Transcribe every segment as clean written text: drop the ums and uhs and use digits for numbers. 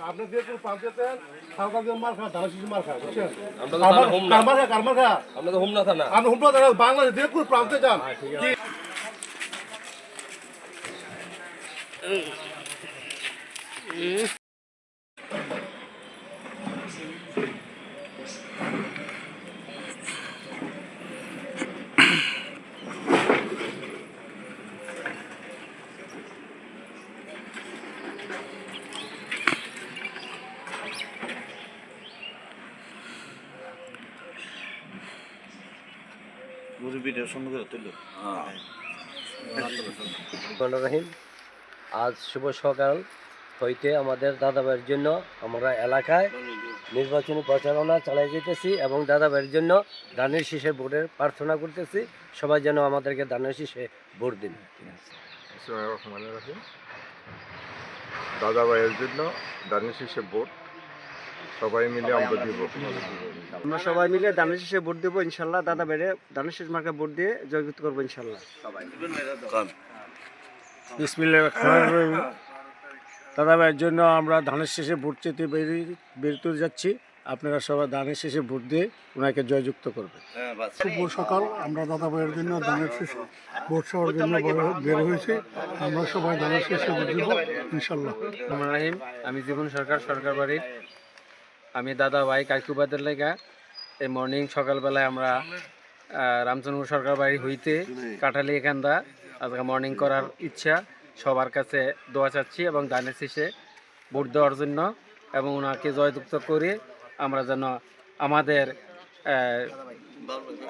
আপনি দিয়ে পাঁচতে হালকা দিয়ে মার খা ধান শিশু মার খা বুঝছেন আমরা তো হোম না থানা আমি হোম না বাংলাদেশ দিয়ে প্রান্তে যান আজ শুভ সকাল হইতে আমাদের দাদাভাইয়ের জন্য আমরা এলাকায় নির্বাচনী প্রচারণা চালিয়ে যেতেছি এবং দাদাভাইয়ের জন্য ধানের শীষে ভোটের প্রার্থনা করতেছি। সবাই যেন আমাদেরকে ধানের শীষে ভোট দিন। দাদাভাইয়ের জন্য ধানের শীষে ভোট সবাই মিলে আমরা দিব। আমরা সবাই মিলে ধানের শীষে ভোট দেবো ইনশাল্লাহ। দাদাভাইয়ের ধানের শীষ মার্কা ভোট দিয়ে জয়যুক্ত করবো ইনশাল্লাহ। বিসমিল্লাহির রহমানির রহিম। দাদাভাইয়ের জন্য আমরা ধানের শেষে ভোট চেতে বেরোতে যাচ্ছি। আপনারা সবাই ধানের শেষে ভোট দিয়ে ওনাকে জয়যুক্ত করবেন। শুভ সকাল। আমরা দাদাভাইয়ের জন্য ধানের শেষে ভোট চাওয়ার জন্য বের হয়েছি। আমরা সবাই ধানের শেষে ভোট দিব ইনশাল্লাহ। রহিম, আমি জীবন সরকার সরকার বাড়ির আমি দাদাভাই কাকুবাদের লেগা এই মর্নিং সকালবেলায় আমরা রামচন্দ্র সরকার বাড়ি হইতে কাটালি এখানদা আজকে মর্নিং করার ইচ্ছা সবার কাছে দোয়া চাচ্ছি এবং ধানের শীষে ভোট দেওয়ার জন্য এবং ওনাকে জয়যুক্ত করে আমরা যেন আমাদের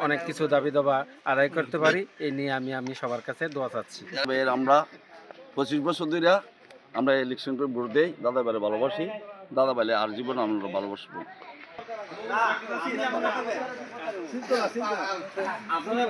অনেক কিছু দাবি দাবা আদায় করতে পারি। এই নিয়ে আমি সবার কাছে দোয়া চাচ্ছি। আমরা 25 বছর ধরে আমরা ইলেকশন করে ভোট দিই। দাদাভাইয়ের ভালোবাসি, দাদাভাইয়ের আর জীবন আমরা ভালোবাসবো। আপনারা